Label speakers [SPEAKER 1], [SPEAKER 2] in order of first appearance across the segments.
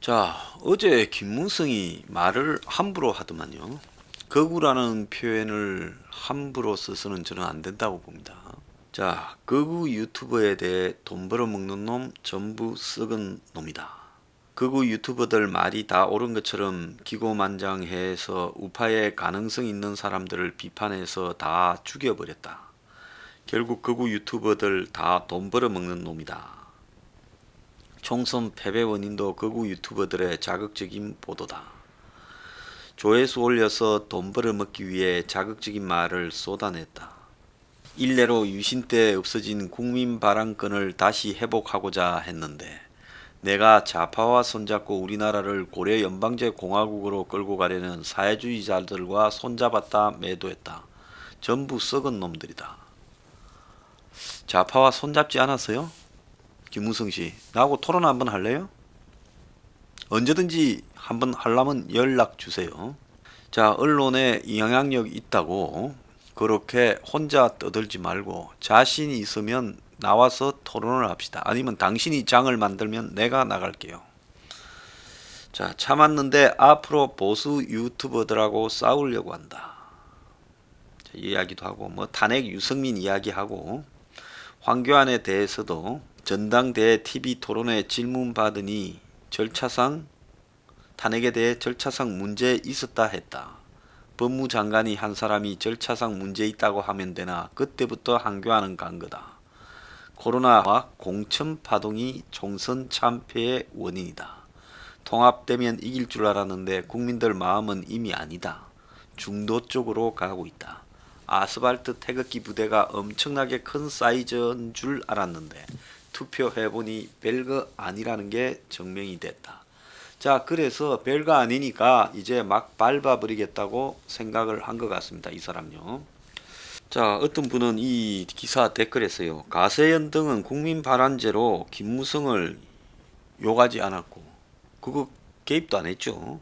[SPEAKER 1] 자, 어제 김문성이 말을 함부로 하더만요. 거구라는 표현을 함부로 써서는 저는 안 된다고 봅니다. 자, 거구 유튜버에 대해 돈 벌어먹는 놈 전부 썩은 놈이다. 거구 유튜버들 말이 다 옳은 것처럼 기고만장해서 우파의 가능성 있는 사람들을 비판해서 다 죽여버렸다. 결국 거구 유튜버들 다 돈 벌어먹는 놈이다. 총선 패배 원인도 거구 유튜버들의 자극적인 보도다. 조회수 올려서 돈 벌어먹기 위해 자극적인 말을 쏟아냈다. 일례로 유신 때 없어진 국민 발언권을 다시 회복하고자 했는데 내가 좌파와 손잡고 우리나라를 고려 연방제 공화국으로 끌고 가려는 사회주의자들과 손잡았다 매도했다. 전부 썩은 놈들이다. 좌파와 손잡지 않았어요? 김무성 씨, 나하고 토론 한번 할래요? 언제든지 한번 하려면 연락 주세요. 자, 언론에 영향력 있다고 그렇게 혼자 떠들지 말고 자신이 있으면 나와서 토론을 합시다. 아니면 당신이 장을 만들면 내가 나갈게요. 자, 참았는데 앞으로 보수 유튜버들하고 싸우려고 한다. 자, 이야기도 하고 뭐 탄핵 유승민 이야기하고 황교안에 대해서도 전당대회 TV 토론회 질문 받으니 절차상 탄핵에 대해 절차상 문제 있었다 했다. 법무장관이 한 사람이 절차상 문제 있다고 하면 되나 그때부터 황교안은 간 거다. 코로나와 공천 파동이 총선 참패의 원인이다. 통합되면 이길 줄 알았는데 국민들 마음은 이미 아니다. 중도 쪽으로 가고 있다. 아스팔트 태극기 부대가 엄청나게 큰 사이즈인 줄 알았는데 투표해보니 별거 아니라는 게 증명이 됐다. 자, 그래서 별거 아니니까 이제 막 밟아버리겠다고 생각을 한 것 같습니다. 이 사람요. 자, 어떤 분은 이 기사 댓글에서요. 가세연 등은 국민 발안제로 김무성을 욕하지 않았고 그거 개입도 안 했죠.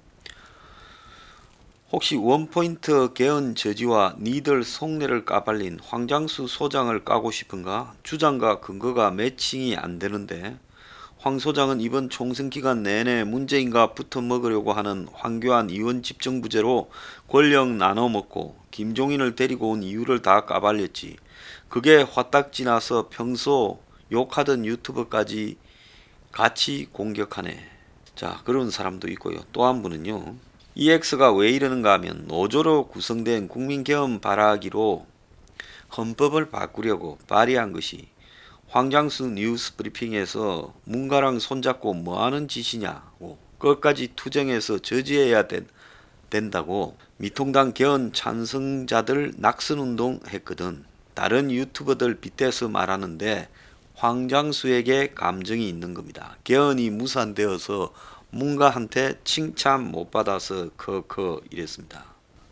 [SPEAKER 1] 혹시 원포인트 개헌 저지와 니들 속내를 까발린 황장수 소장을 까고 싶은가? 주장과 근거가 매칭이 안 되는데 황 소장은 이번 총선 기간 내내 문재인과 붙어 먹으려고 하는 황교안 의원 집정부제로 권력 나눠 먹고 김종인을 데리고 온 이유를 다 까발렸지. 그게 화딱지 나서 평소 욕하던 유튜버까지 같이 공격하네. 자, 그런 사람도 있고요. 또 한 분은요. EX가 왜 이러는가 하면 노조로 구성된 국민개헌 발의하기로 헌법을 바꾸려고 발의한 것이 황장수 뉴스 브리핑에서 문가랑 손잡고 뭐하는 짓이냐고 끝까지 투쟁해서 저지해야 된다고 미통당 개헌 찬성자들 낙선운동 했거든. 다른 유튜버들 빗대서 말하는데 황장수에게 감정이 있는 겁니다. 개헌이 무산되어서 문가한테 칭찬 못 받아서 커 이랬습니다.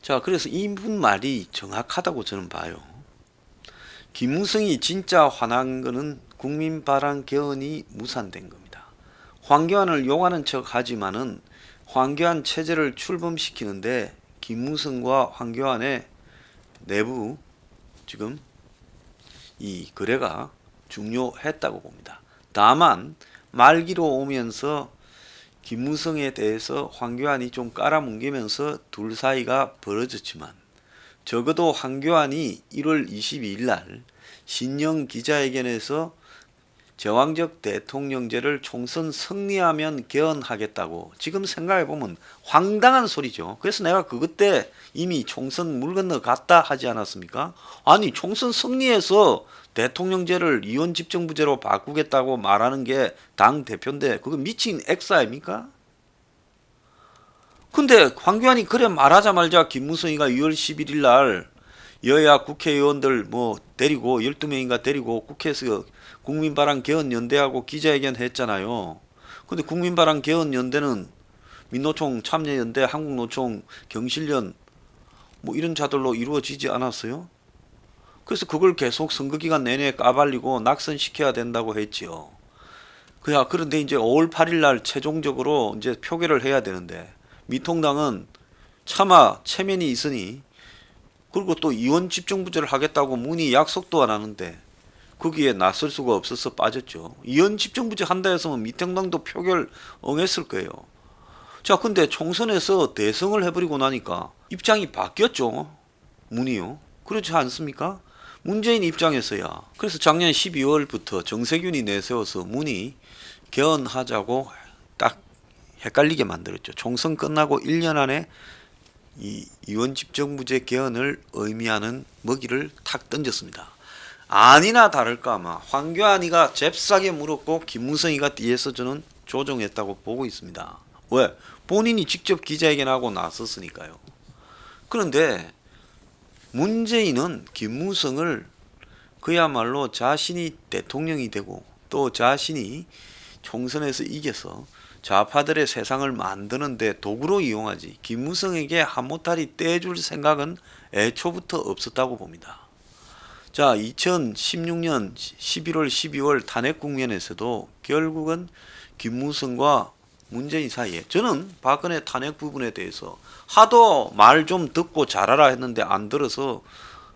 [SPEAKER 1] 자, 그래서 이분 말이 정확하다고 저는 봐요. 김무성이 진짜 화난 거는 국민 발안 개헌이 무산된 겁니다. 황교안을 용하는 척 하지만은 황교안 체제를 출범시키는데 김무성과 황교안의 내부 지금 이 거래가 중요했다고 봅니다. 다만 말기로 오면서 김무성에 대해서 황교안이 좀 깔아뭉개면서 둘 사이가 벌어졌지만 적어도 황교안이 1월 22일 날 신년 기자회견에서 제왕적 대통령제를 총선 승리하면 개헌하겠다고 지금 생각해보면 황당한 소리죠. 그래서 내가 그때 이미 총선 물 건너 갔다 하지 않았습니까? 아니 총선 승리해서 대통령제를 이원 집정부제로 바꾸겠다고 말하는 게 당 대표인데 그거 미친 액사 아닙니까? 근데 황교안이 그래 말하자마자 김무성이가 2월 11일 날 여야 국회의원들 뭐 데리고 12명인가 데리고 국회에서 국민바람 개헌연대하고 기자회견 했잖아요. 근데 국민바람 개헌연대는 민노총 참여연대 한국노총 경실련 뭐 이런 자들로 이루어지지 않았어요? 그래서 그걸 계속 선거기간 내내 까발리고 낙선시켜야 된다고 했지요. 그런데 이제 5월 8일 날 최종적으로 이제 표결을 해야 되는데 미통당은 차마 체면이 있으니 그리고 또 이원 집중부제를 하겠다고 문의 약속도 안 하는데 거기에 나설 수가 없어서 빠졌죠. 이원 집중부제 한다 했으면 미통당도 표결 응했을 거예요. 자, 근데 총선에서 대성을 해버리고 나니까 입장이 바뀌었죠. 문이요. 그렇지 않습니까? 문재인 입장에서야. 그래서 작년 12월부터 정세균이 내세워서 문이 개헌하자고 딱 헷갈리게 만들었죠. 총선 끝나고 1년 안에 이 의원집정부제 개헌을 의미하는 먹이를 탁 던졌습니다. 아니나 다를까 아마 황교안이가 잽싸게 물었고 김무성이가 뒤에서 저는 조정했다고 보고 있습니다. 왜? 본인이 직접 기자회견하고 나섰으니까요. 그런데 문재인은 김무성을 그야말로 자신이 대통령이 되고 또 자신이 총선에서 이겨서 좌파들의 세상을 만드는데 도구로 이용하지 김무성에게 한모탈이 떼줄 생각은 애초부터 없었다고 봅니다. 자, 2016년 11월 12월 탄핵 국면에서도 결국은 김무성과 문재인 사이에 저는 박근혜 탄핵 부분에 대해서 하도 말 좀 듣고 잘하라 했는데 안 들어서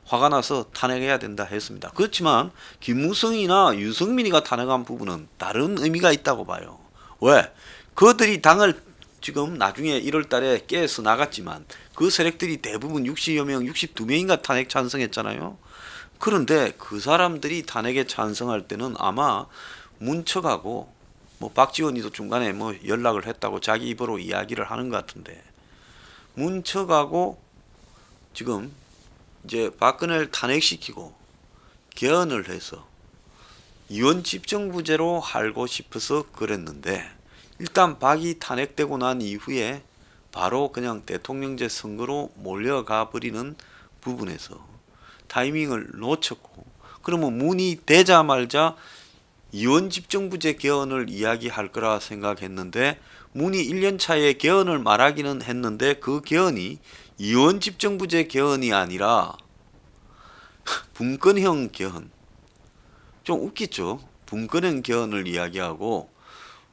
[SPEAKER 1] 화가 나서 탄핵해야 된다 했습니다. 그렇지만 김무성이나 유승민이가 탄핵한 부분은 다른 의미가 있다고 봐요. 왜? 그들이 당을 지금 나중에 1월 달에 깨서 나갔지만 그 세력들이 대부분 60여 명, 62명인가 탄핵 찬성했잖아요. 그런데 그 사람들이 탄핵에 찬성할 때는 아마 문척하고 뭐 박지원이도 중간에 뭐 연락을 했다고 자기 입으로 이야기를 하는 것 같은데 문척하고 지금 이제 박근혜를 탄핵시키고 개헌을 해서 이원 집정부제로 하고 싶어서 그랬는데 일단 박이 탄핵되고 난 이후에 바로 그냥 대통령제 선거로 몰려가 버리는 부분에서 타이밍을 놓쳤고 그러면 문이 되자 말자 이원집정부제 개헌을 이야기할 거라 생각했는데 문이 1년 차에 개헌을 말하기는 했는데 그 개헌이 이원집정부제 개헌이 아니라 분권형 개헌. 좀 웃기죠. 분권형 개헌을 이야기하고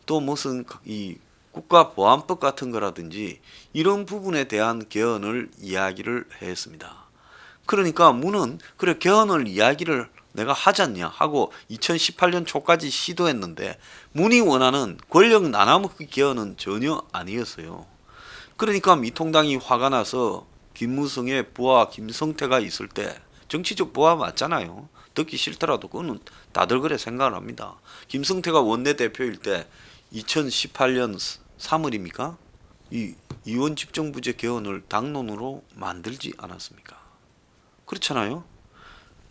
[SPEAKER 1] 또 무슨 이 국가보안법 같은 거라든지 이런 부분에 대한 개헌을 이야기를 했습니다. 그러니까 문은 그래 개헌을 이야기를 내가 하잖냐 하고 2018년 초까지 시도했는데 문이 원하는 권력 나눠먹기 개헌은 전혀 아니었어요. 그러니까 미통당이 화가 나서 김무성의 부하 김성태가 있을 때 정치적 부하 맞잖아요. 듣기 싫더라도 그거는 다들 그래 생각을 합니다. 김성태가 원내대표일 때 2018년 3월입니까? 이 이원집정부제 개헌을 당론으로 만들지 않았습니까? 그렇잖아요.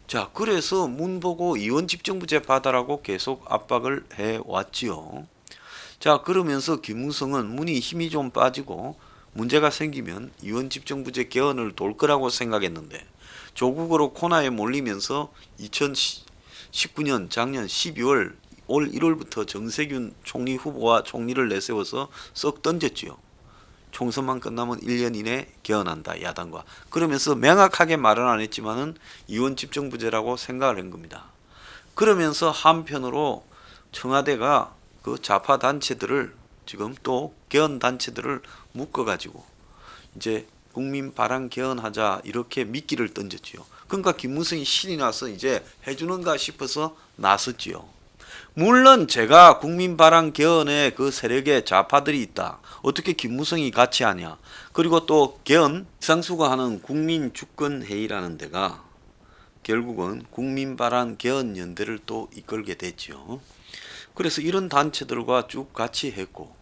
[SPEAKER 1] 자, 그래서 문 보고 이원집정부제 받아라고 계속 압박을 해왔지요. 자, 그러면서 김무성은 문이 힘이 좀 빠지고 문제가 생기면 이원집정부제 개헌을 돌 거라고 생각했는데 조국으로 코너에 몰리면서 2019년 작년 12월 올 1월부터 정세균 총리 후보와 총리를 내세워서 썩 던졌지요. 총선만 끝나면 1년 이내 개헌한다 야당과. 그러면서 명확하게 말은 안 했지만은 이원집정부제라고 생각을 한 겁니다. 그러면서 한편으로 청와대가 그 좌파 단체들을 지금 또 개헌 단체들을 묶어가지고 이제 국민 바람 개헌하자 이렇게 미끼를 던졌지요. 그러니까 김무성이 신이 나서 이제 해주는가 싶어서 나섰지요. 물론 제가 국민 바람 개헌에 그 세력에 좌파들이 있다. 어떻게 김무성이 같이 하냐. 그리고 또 개헌 이상수가 하는 국민주권회의라는 데가 결국은 국민 바람 개헌 연대를 또 이끌게 됐죠. 그래서 이런 단체들과 쭉 같이 했고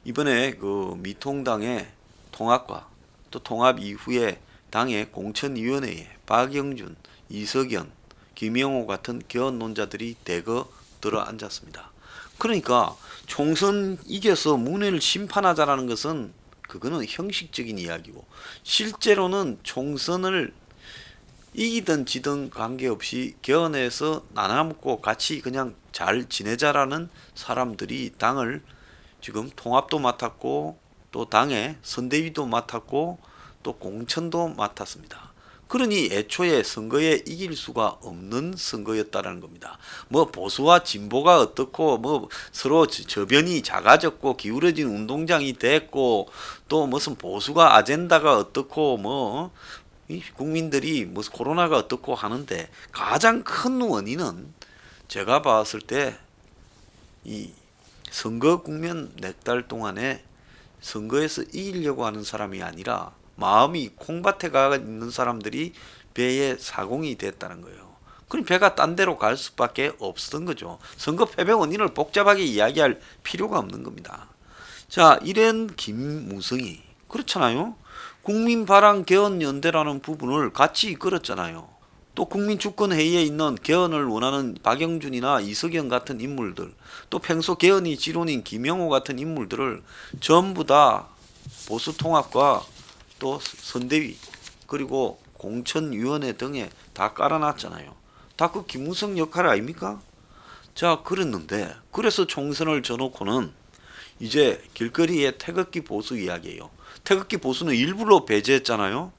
[SPEAKER 1] 이번에 그 미통당의 통합과 또 통합 이후에 당의 공천위원회에 박영준, 이석연, 김영호 같은 개헌론자들이 대거 들어앉았습니다. 그러니까 총선 이겨서 문을 심판하자라는 것은 그거는 형식적인 이야기고 실제로는 총선을 이기든 지든 관계없이 개헌해서 나눠먹고 같이 그냥 잘 지내자라는 사람들이 당을 지금 통합도 맡았고 또 당의 선대위도 맡았고 또 공천도 맡았습니다. 그러니 애초에 선거에 이길 수가 없는 선거였다라는 겁니다. 뭐 보수와 진보가 어떻고 뭐 서로 저변이 작아졌고 기울어진 운동장이 됐고 또 무슨 보수가 아젠다가 어떻고 뭐 국민들이 무슨 코로나가 어떻고 하는데 가장 큰 원인은 제가 봤을 때 이 선거 국면 4달 동안에 선거에서 이기려고 하는 사람이 아니라 마음이 콩밭에 가 있는 사람들이 배에 사공이 됐다는 거예요. 그럼 배가 딴 데로 갈 수밖에 없었던 거죠. 선거 패배 원인을 복잡하게 이야기할 필요가 없는 겁니다. 자, 이런 김무성이 그렇잖아요. 국민바람개헌연대라는 부분을 같이 이끌었잖아요. 또 국민주권회의에 있는 개헌을 원하는 박영준이나 이석영 같은 인물들, 또 평소 개헌이 지론인 김영호 같은 인물들을 전부 다 보수통합과 또 선대위 그리고 공천위원회 등에 다 깔아놨잖아요. 다 그 김무성 역할 아닙니까? 자, 그랬는데 그래서 총선을 져놓고는 이제 길거리에 태극기 보수 이야기예요. 태극기 보수는 일부러 배제했잖아요.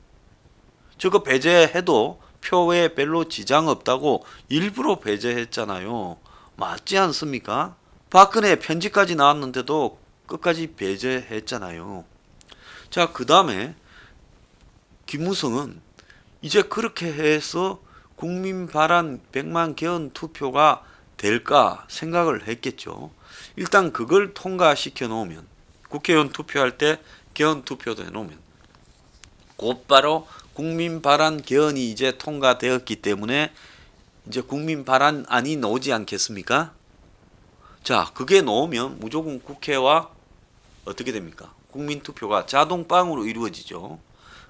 [SPEAKER 1] 저거 배제해도 표에 별로 지장 없다고 일부러 배제했잖아요. 맞지 않습니까? 박근혜 편지까지 나왔는데도 끝까지 배제했잖아요. 자, 그 다음에 김무성은 이제 그렇게 해서 국민 바란 100만 개헌 투표가 될까 생각을 했겠죠. 일단 그걸 통과시켜 놓으면 국회의원 투표할 때 개헌 투표도 해놓으면 곧바로 국민 바란 개헌이 이제 통과되었기 때문에 이제 국민 바란안이 나오지 않겠습니까? 자, 그게 나오면 무조건 국회와 어떻게 됩니까? 국민 투표가 자동빵으로 이루어지죠.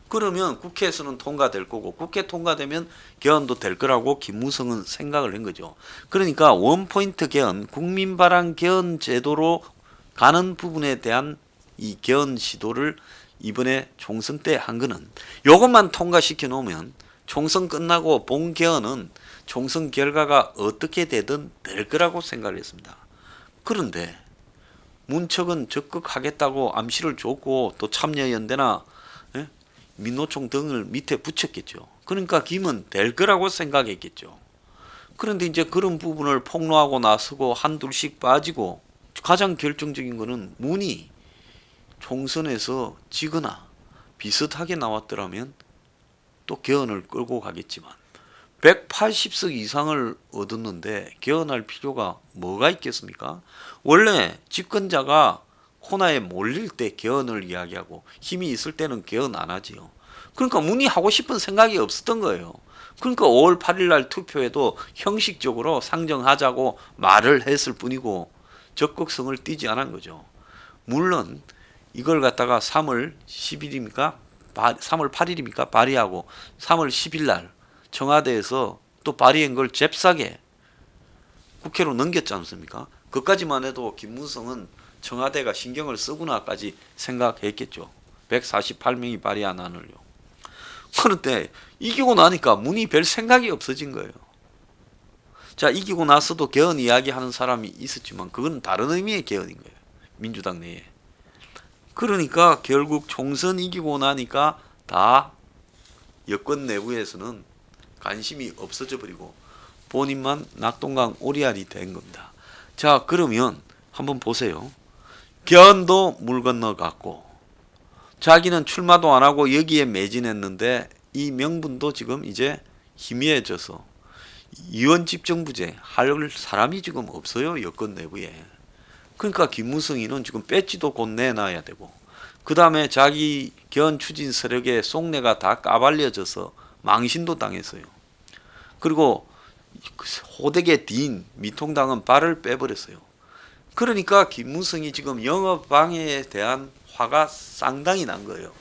[SPEAKER 1] 그러면 국회에서는 통과될 거고 국회 통과되면 개헌도 될 거라고 김무성은 생각을 한 거죠. 그러니까 원포인트 개헌, 국민 바란 개헌 제도로 가는 부분에 대한 이 개헌 시도를 이번에 총선 때 한 거는 요것만 통과시켜 놓으면 총선 끝나고 본 개헌은 총선 결과가 어떻게 되든 될 거라고 생각을 했습니다. 그런데 문척은 적극 하겠다고 암시를 줬고 또 참여연대나 민노총 등을 밑에 붙였겠죠. 그러니까 김은 될 거라고 생각했겠죠. 그런데 이제 그런 부분을 폭로하고 나서고 한둘씩 빠지고 가장 결정적인 거는 문이 총선에서 지거나 비슷하게 나왔더라면 또 개헌을 끌고 가겠지만 180석 이상을 얻었는데 개헌할 필요가 뭐가 있겠습니까? 원래 집권자가 코너에 몰릴 때 개헌을 이야기하고 힘이 있을 때는 개헌 안 하지요. 그러니까 문의하고 싶은 생각이 없었던 거예요. 그러니까 5월 8일 날 투표에도 형식적으로 상정하자고 말을 했을 뿐이고 적극성을 띠지 않은 거죠. 물론 이걸 갖다가 3월 10일입니까? 3월 8일입니까? 발의하고 3월 10일 날 청와대에서 또 발의한 걸 잽싸게 국회로 넘겼지 않습니까? 그까지만 해도 김무성은 청와대가 신경을 쓰구나까지 생각했겠죠. 148명이 발의한 안을요. 그런데 이기고 나니까 문이 별 생각이 없어진 거예요. 자, 이기고 나서도 개헌 이야기하는 사람이 있었지만 그건 다른 의미의 개헌인 거예요. 민주당 내에. 그러니까 결국 총선 이기고 나니까 다 여권 내부에서는 관심이 없어져 버리고 본인만 낙동강 오리알이 된 겁니다. 자, 그러면 한번 보세요. 개헌도 물 건너갔고 자기는 출마도 안 하고 여기에 매진했는데 이 명분도 지금 이제 희미해져서 이원 집정부제 할 사람이 지금 없어요. 여권 내부에. 그러니까 김무성이는 지금 배지도 곧 내놔야 되고 그 다음에 자기 개헌 추진 세력의 속내가 다 까발려져서 망신도 당했어요. 그리고 호되게 뒤인 미통당은 발을 빼버렸어요. 그러니까 김무성이 지금 영업방해에 대한 화가 상당히 난 거예요.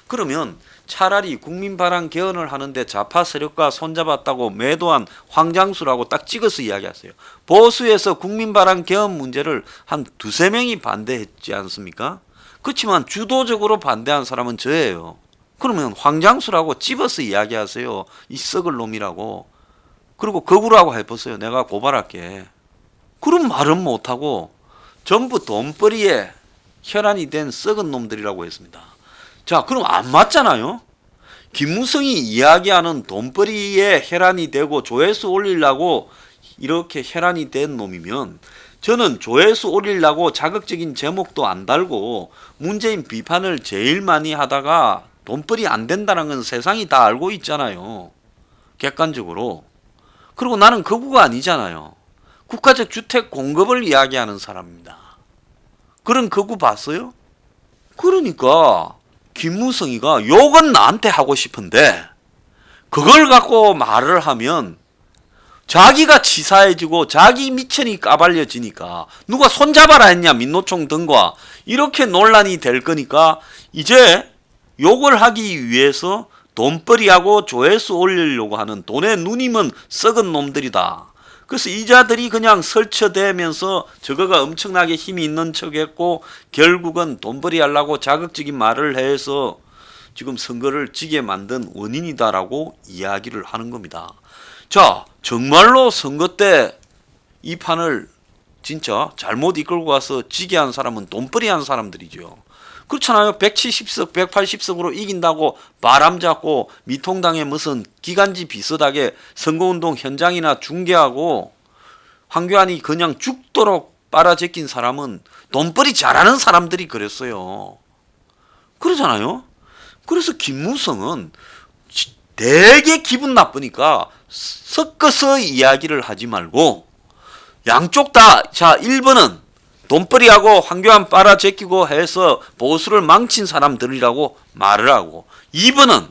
[SPEAKER 1] 그러면 차라리 국민바람 개헌을 하는데 좌파 세력과 손잡았다고 매도한 황장수라고 딱 찍어서 이야기하세요. 보수에서 국민바람 개헌 문제를 한 두세 명이 반대했지 않습니까? 그렇지만 주도적으로 반대한 사람은 저예요. 그러면 황장수라고 집어서 이야기하세요. 이 썩을 놈이라고. 그리고 거부라고 해보세요. 내가 고발할게. 그런 말은 못하고 전부 돈벌이에 혈안이 된 썩은 놈들이라고 했습니다. 자, 그럼 안 맞잖아요. 김무성이 이야기하는 돈벌이에 혈안이 되고 조회수 올리려고 이렇게 혈안이 된 놈이면 저는 조회수 올리려고 자극적인 제목도 안 달고 문재인 비판을 제일 많이 하다가 돈벌이 안 된다는 건 세상이 다 알고 있잖아요. 객관적으로. 그리고 나는 거구가 아니잖아요. 국가적 주택 공급을 이야기하는 사람입니다. 그런 거구 봤어요? 그러니까 김무성이가 욕은 나한테 하고 싶은데 그걸 갖고 말을 하면 자기가 치사해지고 자기 미천이 까발려지니까 누가 손잡아라 했냐 민노총 등과 이렇게 논란이 될 거니까 이제 욕을 하기 위해서 돈벌이하고 조회수 올리려고 하는 돈에 누님은 썩은 놈들이다. 그래서 이자들이 그냥 설쳐대면서 저거가 엄청나게 힘이 있는 척했고 결국은 돈벌이 하려고 자극적인 말을 해서 지금 선거를 지게 만든 원인이다라고 이야기를 하는 겁니다. 자, 정말로 선거 때 이 판을 진짜 잘못 이끌고 가서 지게 한 사람은 돈벌이 한 사람들이죠. 그렇잖아요. 170석, 180석으로 이긴다고 바람 잡고 미통당에 무슨 기간지 비슷하게 선거운동 현장이나 중계하고 황교안이 그냥 죽도록 빨아제낀 사람은 돈벌이 잘하는 사람들이 그랬어요. 그러잖아요. 그래서 김무성은 되게 기분 나쁘니까 섞어서 이야기를 하지 말고 양쪽 다, 자, 1번은 돈벌이하고 황교안 빨아제끼고 해서 보수를 망친 사람들이라고 말을 하고 2번은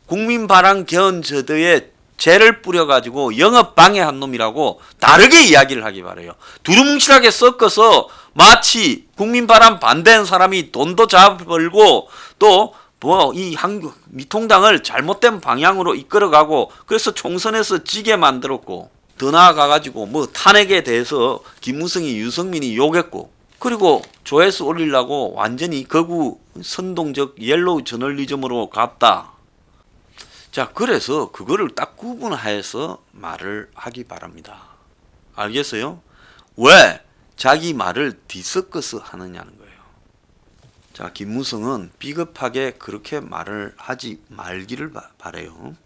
[SPEAKER 1] 국민바람 개헌저도에 죄를 뿌려가지고 영업 방해한 놈이라고 다르게 이야기를 하기 바라요. 두루뭉실하게 섞어서 마치 국민바람 반대한 사람이 돈도 잡을고 또 뭐 이 미통당을 잘못된 방향으로 이끌어가고 그래서 총선에서 지게 만들었고 더 나아가가지고 뭐 탄핵에 대해서 김무성이 유승민이 욕했고 그리고 조회수 올리려고 완전히 거구 선동적 옐로우 저널리즘으로 갔다. 자, 그래서 그거를 딱 구분해서 말을 하기 바랍니다. 알겠어요? 왜 자기 말을 뒤섞어서 하느냐는 거예요. 자, 김무성은 비겁하게 그렇게 말을 하지 말기를 바래요.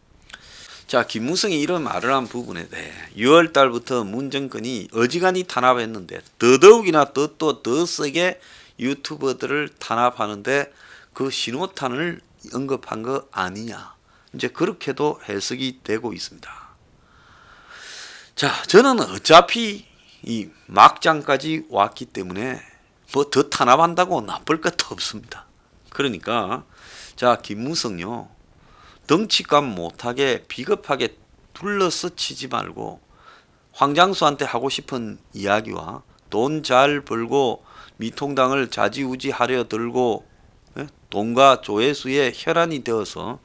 [SPEAKER 1] 자, 김무성이 이런 말을 한 부분에 대해 6월 달부터 문 정권이 어지간히 탄압했는데 더더욱이나 더 세게 유튜버들을 탄압하는데 그 신호탄을 언급한 거 아니냐. 이제 그렇게도 해석이 되고 있습니다. 자, 저는 어차피 이 막장까지 왔기 때문에 뭐 더 탄압한다고 나쁠 것도 없습니다. 그러니까 자, 김무성요. 덩치값 못하게 비겁하게 둘러서 치지 말고 황장수한테 하고 싶은 이야기와 돈 잘 벌고 미통당을 좌지우지하려 들고 돈과 조회수에 혈안이 되어서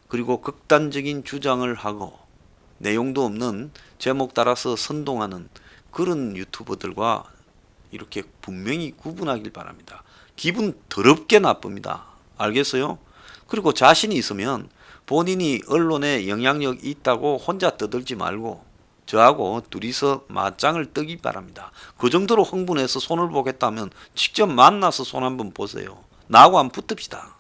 [SPEAKER 1] 그리고 극단적인 주장을 하고 내용도 없는 제목 따라서 선동하는 그런 유튜버들과 이렇게 분명히 구분하길 바랍니다. 기분 더럽게 나쁩니다. 알겠어요? 그리고 자신이 있으면 본인이 언론에 영향력 있다고 혼자 떠들지 말고 저하고 둘이서 맞짱을 뜨기 바랍니다. 그 정도로 흥분해서 손을 보겠다면 직접 만나서 손 한번 보세요. 나하고 한번 붙읍시다.